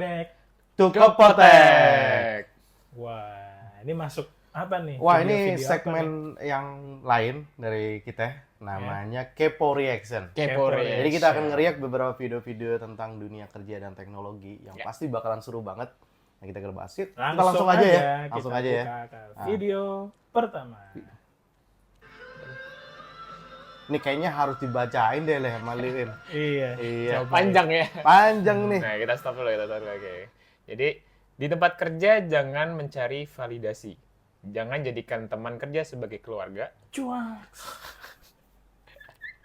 back to Kepotek. Wah, ini masuk apa nih? Wah, ini Video-video segmen apa yang lain dari kita, namanya Kepo Reaction. Kepo Reaction. Jadi kita akan ngeriak beberapa video-video tentang dunia kerja dan teknologi yang pasti bakalan seru banget. Nah, kita bahas yuk. Kita langsung aja ya. Langsung aja ya. Video pertama. Ini kayaknya harus dibacain deh leh, Malin. Iya. Panjang ya. Panjang nih. Nah, kita stop dulu. Oke. Jadi, di tempat kerja jangan mencari validasi. Jangan jadikan teman kerja sebagai keluarga. Cuak.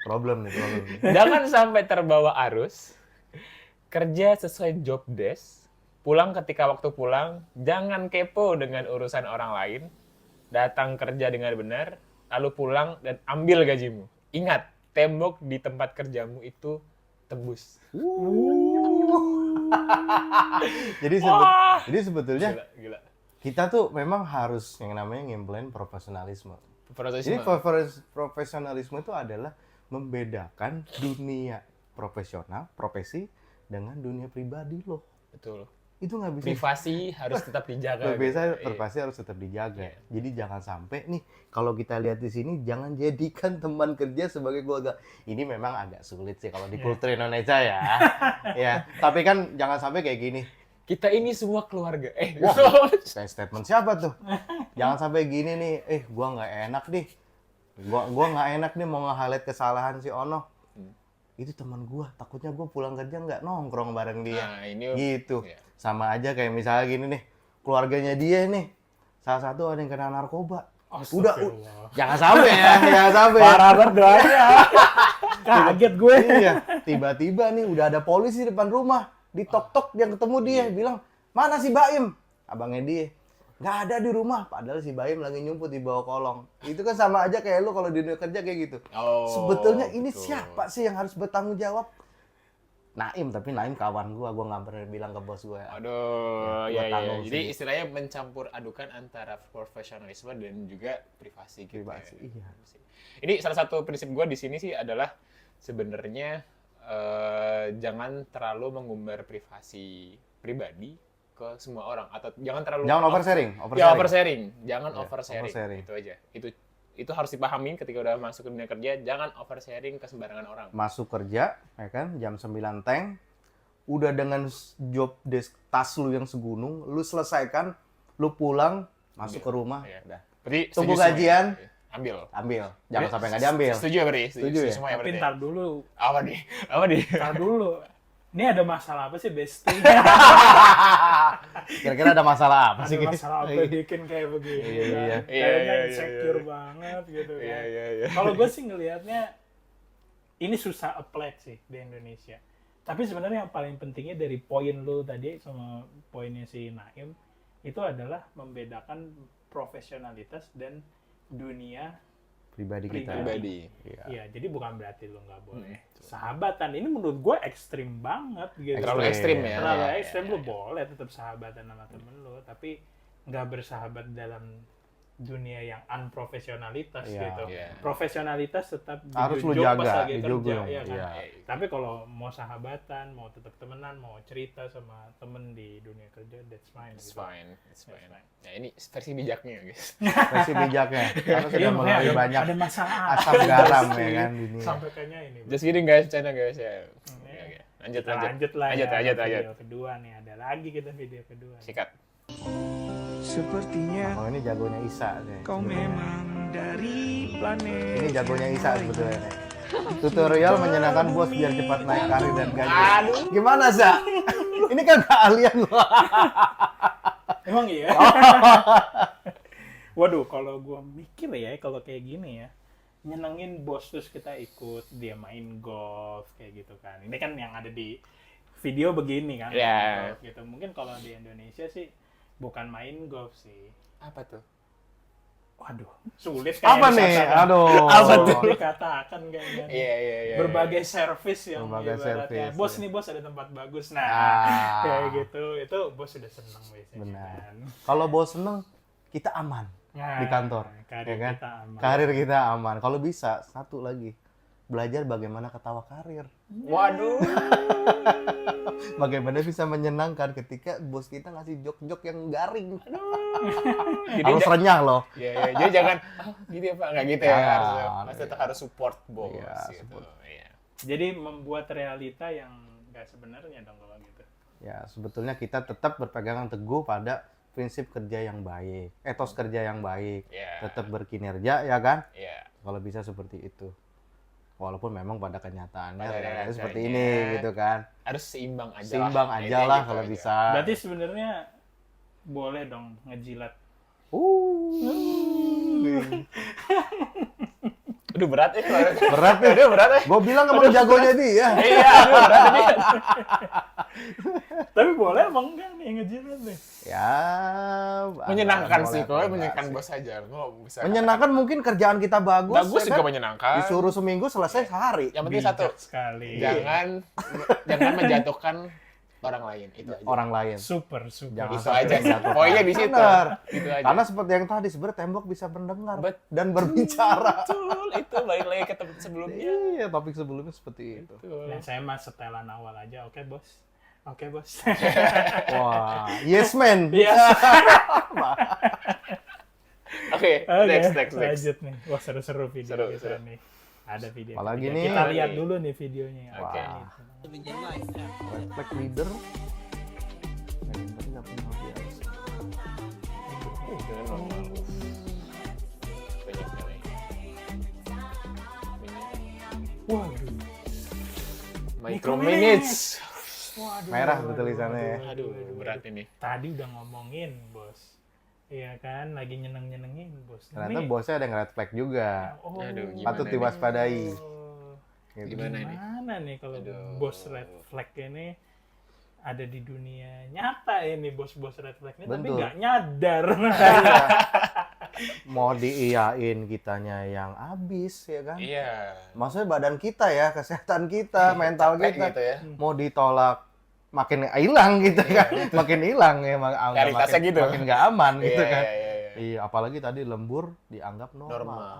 Problem nih. Jangan sampai terbawa arus. Kerja sesuai job desk. Pulang ketika waktu pulang. Jangan kepo dengan urusan orang lain. Datang kerja dengan benar. Lalu pulang dan ambil gajimu. Ingat, tembok di tempat kerjamu itu tembus. Jadi sebetulnya Gila. kita tuh memang harus yang namanya ngimplemen profesionalisme. Jadi profesionalisme itu adalah membedakan dunia profesional, profesi dengan dunia pribadi loh. Betul. Itu nggak bisa. Privasi harus tetap dijaga. Privasi harus tetap dijaga. Jadi jangan sampai nih kalau kita lihat di sini jangan jadikan teman kerja sebagai keluarga. Ini memang agak sulit sih kalau di kultur Indonesia ya. Ya, tapi kan jangan sampai kayak gini. Kita ini semua keluarga. Wah, statement siapa tuh? Jangan sampai gini nih. Gua nggak enak nih. Gua nggak enak nih mau nge-highlight kesalahan si Ono. Itu teman gua, takutnya gua pulang kerja nggak nongkrong bareng dia. Nah, ini gitu. Iya. Sama aja kayak misalnya gini nih, keluarganya dia nih, salah satu ada yang kena narkoba. Udah, jangan sampai ya, jangan sampai. Parah berdoanya. Kaget gue. Iya, tiba-tiba nih udah ada polisi di depan rumah, ditok-tok yang ketemu dia, bilang, mana si Baim? Abangnya dia. Nggak ada di rumah, padahal si Baim lagi nyumput di bawah kolong. Itu kan sama aja kayak lu kalau di dunia kerja kayak gitu. Sebetulnya ini siapa sih yang harus bertanggung jawab? Naim, tapi Naim kawan gua nggak pernah bilang ke bos gua. Aduh, ya. Jadi sih. istilahnya mencampur adukan antara profesionalisme dan juga privasi gitu. Iya. Ini salah satu prinsip gua di sini sih adalah sebenarnya jangan terlalu mengumbar privasi pribadi ke semua orang atau jangan oversharing. Jangan oversharing. Itu aja. Itu harus dipahami ketika udah masuk ke dunia kerja, jangan oversharing ke sembarangan orang. Masuk kerja, ya kan, jam 9 teng, udah dengan job desk tas lu yang segunung, lu selesaikan, lu pulang, masuk ke rumah, Iya. tunggu gajian, ambil. Jangan sampai nggak diambil. Setuju ya, Bri? Setuju ya? Semua ya, Tapi ntar dulu. Apa nih? Ntar dulu. Ini ada masalah apa sih, Bestie? Kira-kira ada masalah apa sih? Ada masalah apa bikin kayak begini? Iya. Kayaknya insecure banget gitu kan. Iya. Kalau gue sih ngelihatnya ini susah apply sih di Indonesia. Tapi sebenarnya yang paling pentingnya dari poin lu tadi sama poinnya si Naim itu adalah membedakan profesionalitas dan dunia Pribadi kita. Iya, jadi bukan berarti lu nggak boleh sahabatan. Ini menurut gue ekstrim banget gitu. Terlalu ekstrim ya. Terlalu ekstrim, lu boleh tetap sahabatan sama temen lu, tapi nggak bersahabat dalam dunia yang unprofesionalitas gitu. Profesionalitas tetap harus lu dijunjung jaga, pas lagi kerja, dijunjung. ya kan? Iya. Tapi kalau mau sahabatan, mau tetap temenan, mau cerita sama temen di dunia kerja, that's fine. It's fine. Ya, ini versi bijaknya, guys. Versi bijaknya. Karena sudah mulai banyak ada masalah asam garam ya kan dunia. sampai kayaknya ini. Just kidding, guys. Canda, guys. Ya. Oke. Lanjut. Lanjut. Video kedua nih, ada lagi kita video kedua. Sikat. Sepertinya ini jagonya Isa nih. kau memang dari planet. Ini jagonya Isa sebetulnya nih. Tutorial menyenangkan bos biar cepat naik karir dan gaji. Aduh. Gimana, Za? Ini kan keahlian lo. Emang iya? Waduh, kalau gue mikir ya, kalau kayak gini ya, nyenengin bos terus kita ikut dia main golf kayak gitu kan. Ini kan yang ada di video begini kan. Iya. Golf gitu. Mungkin kalau di Indonesia sih bukan main golf sih. Apa tuh? Waduh, sulit Apa kayaknya nih? dikatakan. Aduh. Apa tuh? Dikatakan kayaknya. Iya. Berbagai service yang Berbagai ibaratnya, service, bos ya. nih bos ada tempat bagus. Nah, Ah. kayak gitu. Itu bos sudah seneng biasanya. Benar. Kan? Kalau bos seneng, kita aman Nah, di kantor. karir ya kan? kita aman. Karir kita aman. Kalau bisa, satu lagi. Belajar bagaimana ketawa karir. Waduh. Bagaimana bisa menyenangkan ketika bos kita ngasih jok-jok yang garing. Jadi Harus renyah loh. ya, jadi jangan gitu ya Pak, nggak gitu ya. Jangan, Harus tetap harus support bos Iya, gitu. support. Iya. Jadi membuat realita yang nggak sebenarnya dong kalau gitu. Ya, sebetulnya kita tetap berpegangan teguh pada prinsip kerja yang baik, etos kerja yang baik, Iya. tetap berkinerja ya kan? Iya. Kalau bisa seperti itu. Walaupun memang pada kenyataannya Pada realitanya seperti kenyataannya. ini gitu kan. Harus seimbang aja. Seimbang lah. aja Intinya lah gitu kalau aja. bisa. Berarti sebenarnya boleh dong ngejilat. Aduh berat ya. Berat ya. Aduh berat ya. Gue bilang emang jagonya dia. Iya, aduh berat ini. Tapi boleh emang enggak nih ngejilat nih? Ya, Menyenangkan boleh, sih, kalau boleh menyenangkan sih. bos aja. Kalau bisa. Menyenangkan mungkin kerjaan kita bagus. Bagus ya juga kan? menyenangkan. Disuruh seminggu selesai sehari. Yang penting satu, Bijak sekali. jangan menjatuhkan orang lain. Itu aja. Orang lain. Super. Jangan Itu sampai aja sih. menjatuhkan. Poinnya di situ. Benar. Itu aja. Karena seperti yang tadi sebenarnya tembok bisa mendengar dan Betul. berbicara. Betul, itu balik lagi ke tempat sebelumnya. Iya, topik sebelumnya seperti itu. Betul. Nah, saya mah setelan awal aja. Oke, Bos. Oke, Bos. Wah, yes man. Iya. Oke, Oke, next. lanjut nih. Wah, seru-seru video Seru, kita seru. nih. Ada video. Apalagi ketiga. nih? Kita lihat dulu nih videonya. Oke. Wah. Red flag leader. Leader nggak punya audiens. Banyak sekali. Waduh. Micro minutes. Waduh. Merah tuh tulisannya. Aduh, berat ini. Tadi udah ngomongin, Bos. Iya kan, lagi nyeneng-nyenengin, Bos. Ternyata Ini- bosnya ada yang red flag juga. Oh, Aduh, gimana Patut nih? diwaspadai. Oh. Gitu. Gimana ini? Gimana nih kalau Aduh. bos red flag ini ada di dunia nyata ini bos-bos red flag ini tapi Betul. nggak nyadar. Iya. Mau diiyain kitanya yang abis ya kan? Iya. Maksudnya badan kita ya, kesehatan kita, mental Capek kita. gitu ya. Mau ditolak makin hilang gitu kan, makin hilang ya, Realitasnya makin, gitu. makin nggak aman gitu Iya, kan. iya, iya, iya. Iya, apalagi tadi lembur dianggap normal. Normal.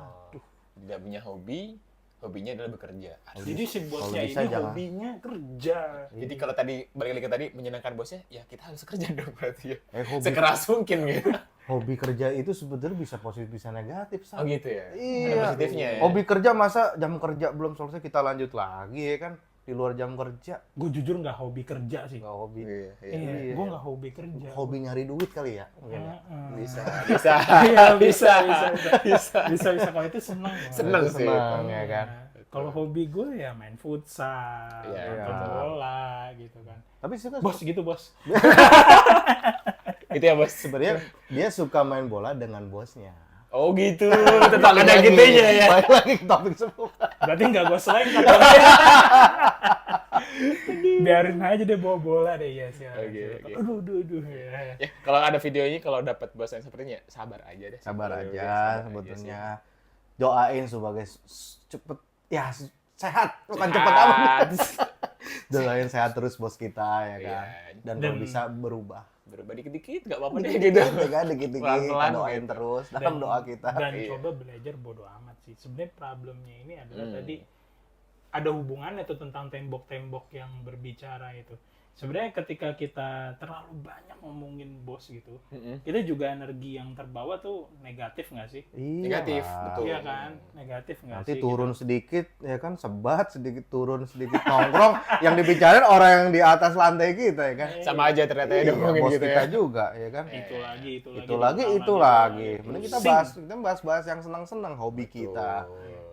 Tidak punya hobi, hobinya adalah bekerja. Jadi si bosnya Kalau bisa ini jangan. hobinya kerja. Jadi kalau tadi balik lagi ke tadi menyenangkan bosnya, ya kita harus kerja dong berarti ya. Hobi, Sekeras mungkin gitu. hobi kerja itu sebetulnya bisa positif bisa negatif. Sam. Oh gitu ya. Iya. Ada positifnya ya. Hobi kerja masa jam kerja belum selesai kita lanjut lagi ya kan? Di luar jam kerja Gue jujur nggak hobi kerja sih. nggak hobi. Iya, iya. Iya, Iya. gue nggak hobi kerja. Hobi nyari duit kali ya? Mungkin ya? Heeh. Bisa, bisa. Iya, bisa. Bisa. Bisa kalau itu seneng. Seneng Itu sih. senang ya kan? Kalau hobi gue ya main futsal, Iya. nonton bola gitu kan. Tapi sih kan Bos gitu bos. Itu ya bos. sebenarnya dia suka main bola dengan bosnya. Oh gitu. Tetap ada gitunya ya. Balik lagi ke topik sebelumnya. Berarti nggak gue selain kata dia. Biarin aja deh bawa bola deh ya sih. Oke, oke. Aduh. Ya. Ya, kalau ada video ini kalau dapat bos yang sepertinya sabar aja deh. Sabar Sabar aja sabar sebetulnya. sih. Doain sebagai cepet ya sehat bukan cepet Sehat. amat. Doain sehat terus bos kita ya kan. Iya. Dan kalau Dan- bisa berubah. Berubah dikit-dikit nggak apa-apa deh gitu. Ya kan dikit-dikit Pelan-pelan kita doain gitu. terus dalam doa kita. Dan Iya. coba belajar bodo amat sih. Sebenarnya problemnya ini adalah Hmm. tadi ada hubungannya tuh tentang tembok-tembok yang berbicara itu. Sebenarnya ketika kita terlalu banyak ngomongin bos gitu, Mm-mm. kita juga energi yang terbawa tuh negatif nggak sih? Iya Negatif, lah. betul. Iya kan? Negatif nggak Nanti sih? turun sedikit ya kan sebat sedikit turun sedikit nongkrong yang dibicarain orang yang di atas lantai kita ya kan. Sama aja ternyata ya Iya, ngomongin bos gitu kita ya. juga ya kan. Gitu. Itu lagi, Itu lagi. Mending kita bahas yang senang-senang hobi Betul. kita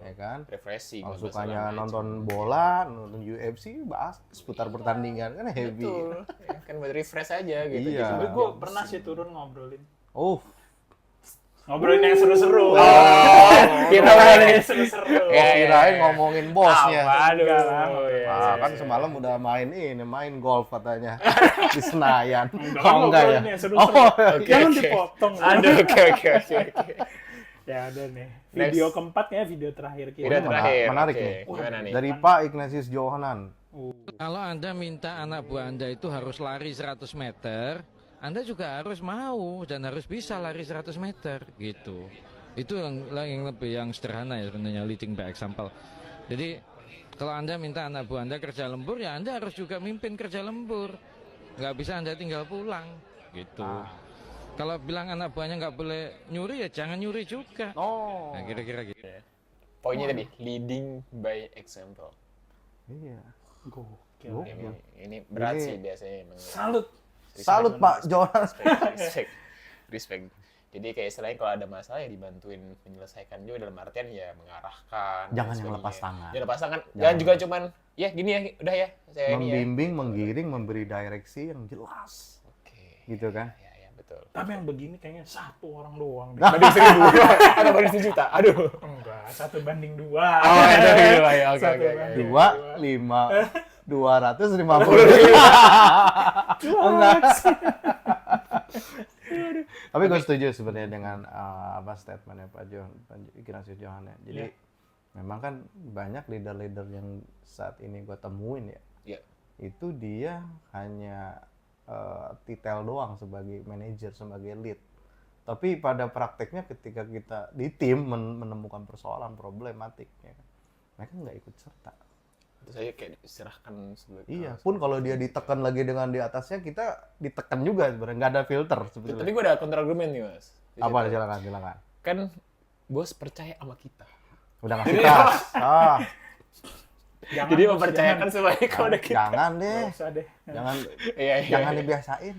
ya kan. Refreshing. Kalau nggak sukanya masalah nonton macam. bola, nonton UFC, bahas seputar pertandingan kan happy. Betul. Ya, kan buat refresh aja gitu. Iya. Tapi gue pernah sih turun ngobrolin. Oh, Ngobrolin yang seru-seru. Kita Ngobrolin yang seru-seru. Ya, kirain ngomongin bosnya. Aduh. Enggak lah. Iya, Ah, kan iya. semalam udah main golf katanya di Senayan. Enggak, Oh enggak ya? ngobrolin yang seru-seru. Oh, Jangan oke. dipotong. Aduh, oke. Ya udah nih. Video Next. keempat ya, video terakhir kita. Video terakhir. menarik Oke, nih. Gimana nih? Dari Pak Ignatius Johanan. Kalau Anda minta anak buah Anda itu harus lari 100 meter, Anda juga harus mau dan harus bisa lari 100 meter gitu. Itu yang lebih yang sederhana ya sebenarnya leading by example. Jadi Kalau Anda minta anak buah Anda kerja lembur, ya Anda harus juga mimpin kerja lembur. Nggak bisa Anda tinggal pulang, gitu. Kalau bilang anak buahnya nggak boleh nyuri, ya jangan nyuri juga. Oh. Nah, kira-kira gitu. Poinnya tadi, leading by example. Iya. Gokil. Ini berat Ini- sih biasanya emang. Salut. Salut Pak Jonas. Respect. Jadi kayak istilahnya kalau ada masalah ya dibantuin menyelesaikan juga dalam artian ya mengarahkan. dan Jangan yang sebagainya. lepas tangan. Jangan lepas tangan. Jangan. Jangan juga cuman ya gini ya, udah ya saya ini ya. Membimbing, menggiring, memberi direksi yang jelas. Oke. Gitu kan? Ya betul. Tapi yang begini kayaknya satu orang doang deh. Banding 1.000 atau banding 1.000.000. Aduh. Enggak, 1:2. Oh, ada gitu ya. Oke Satu oke. banding. 250. Enggak. Tapi gue setuju sebenarnya dengan statementnya Pak Ignatius Johan ya. Jadi memang kan banyak leader-leader yang saat ini gue temuin ya. Iya. Itu dia hanya titel doang sebagai manajer, sebagai lead. Tapi pada prakteknya ketika kita di tim menemukan persoalan problematik, ya, mereka nggak ikut serta. Terus saya kayak diserahkan sebagai. Iya, pun kalau dia ditekan lagi dengan di atasnya, kita ditekan juga sebenarnya, nggak ada filter sebetulnya. Tapi gue ada counter argument nih mas. Di Apa? situ. Silakan. Kan bos percaya sama kita. Udah ngasih tas. Jangan, Jadi Bos, mempercayakan sebaik kepada kita. Jangan deh, Nggak usah deh. jangan Iya. jangan dibiasain.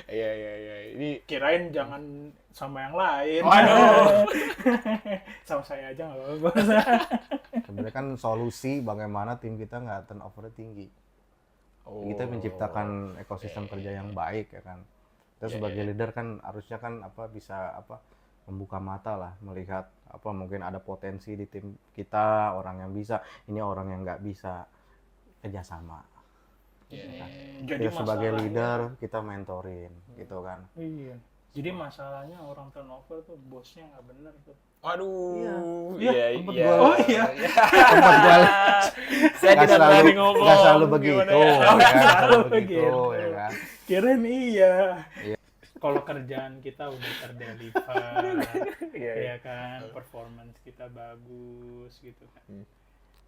Iya. Ini Kirain jangan sama yang lain. Waduh. Sama saya aja nggak apa-apa. Sebenarnya kan solusi bagaimana tim kita nggak turnover tinggi. Kita menciptakan ekosistem kerja yang baik ya kan. Kita sebagai leader kan harusnya kan bisa membuka mata lah, melihat mungkin ada potensi di tim kita, orang yang bisa, ini orang yang nggak bisa, kerjasama. Jadi Kita sebagai masalahnya- leader kita mentorin gitu kan. Iya. Jadi masalahnya orang turnover tuh bosnya nggak bener tuh. Waduh. Iya, tempat gua- Oh iya. Tempat gua Saya nggak tidak berani ngomong. nggak selalu begitu, Gimana ya? ya, nggak selalu Begitu. begitu, ya kan. Kirain iya. Iya. Kalau kerjaan kita udah terdeliver, Iya. ya kan, performance kita bagus gitu kan.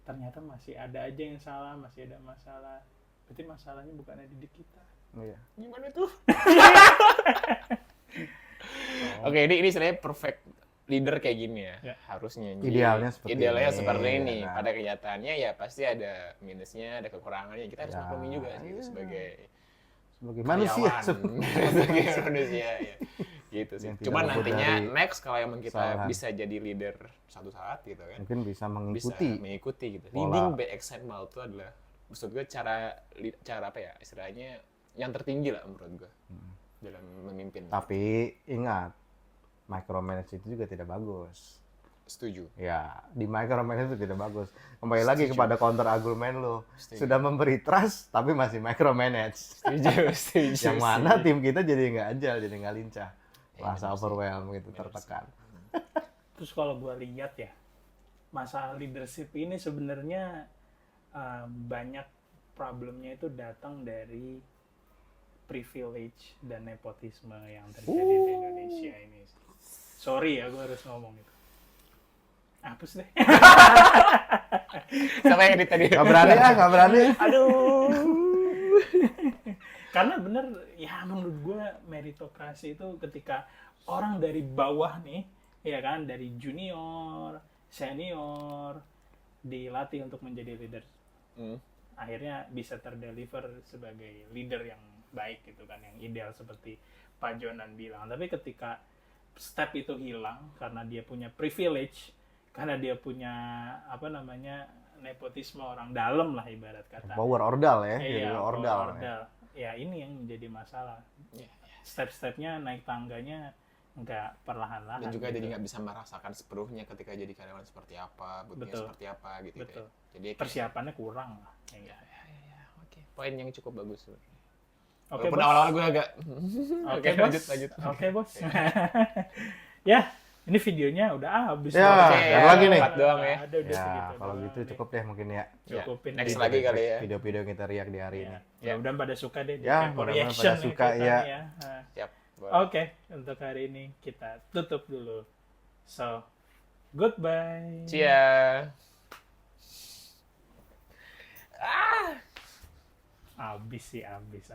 Ternyata masih ada aja yang salah, masih ada masalah. Berarti masalahnya bukan ada di kita. Iya. Gimana tuh? Oke, ini sebenarnya perfect leader kayak gini ya, Ya. Idealnya harusnya. seperti Idealnya ini, seperti ini. ya kan? Pada kenyataannya ya pasti ada minusnya, ada kekurangannya. Kita harus Ya, maklumi juga sih iya. sebagai Sebagai manusia karyawan. sebenarnya. Sebagai manusia ya. Gitu sih. Yang tidak Cuman luput nantinya dari next kalau emang kita kesalahan. bisa jadi leader suatu saat gitu kan. Mungkin bisa Bisa mengikuti mengikuti gitu. pola. Leading by example itu adalah maksud gue cara apa ya istilahnya yang tertinggi lah menurut gue dalam memimpin. Tapi ingat, micromanage itu juga tidak bagus. Setuju. Ya, di micromanage itu tidak bagus. Kembali lagi kepada counter argumen lo. Setuju. Sudah memberi trust, tapi masih micromanage. Setuju. Yang mana tim kita jadi nggak agile, jadi nggak lincah. Iya, Merasa overwhelm gitu, tertekan. Terus kalau gue lihat ya, masalah leadership ini sebenarnya banyak problemnya itu datang dari privilege dan nepotisme yang terjadi di Indonesia ini. Sorry ya, gue harus ngomong itu. Hapus deh. Siapa yang edit tadi? Nggak berani nggak berani. Aduh. Karena bener, ya menurut gue meritokrasi itu ketika orang dari bawah nih, ya kan, dari junior, senior, dilatih untuk menjadi leader. Akhirnya bisa terdeliver sebagai leader yang baik gitu kan, yang ideal seperti Pak Jonan bilang. Tapi ketika step itu hilang karena dia punya privilege, karena dia punya nepotisme orang dalam lah ibarat kata. Power ordal ya, Iya, jadi ordal. Ya. ordal. Ya ini yang menjadi masalah. Iya, Step-stepnya naik tangganya nggak perlahan-lahan. Dan juga gitu. jadi nggak bisa merasakan sepenuhnya ketika jadi karyawan seperti apa, bentuknya Betul. seperti apa gitu. Betul. Ya. Jadi kayak- Persiapannya kurang lah. Ya. Oke. Poin yang cukup bagus sebenarnya. Oke, Walaupun Bos. awal-awal gue agak Oke, Oke, Bos. lanjut. Oke, Bos. Ya, ini videonya udah habis. Ya, Bos. ada lagi nih. Empat doang ya. Ada udah Ya, segitu kalau doang gitu nih. cukup deh mungkin ya. Cukupin. Next deh. lagi kali ya. Video-video kita riak di hari Ya. ini. Mudah-mudahan pada suka deh. di Ya, Kepo mudah-mudahan Reaction pada nih suka, kita ya. nih Nah, Siap. Boleh. Oke, untuk hari ini kita tutup dulu. So, goodbye. Cia. Abis sih, abis.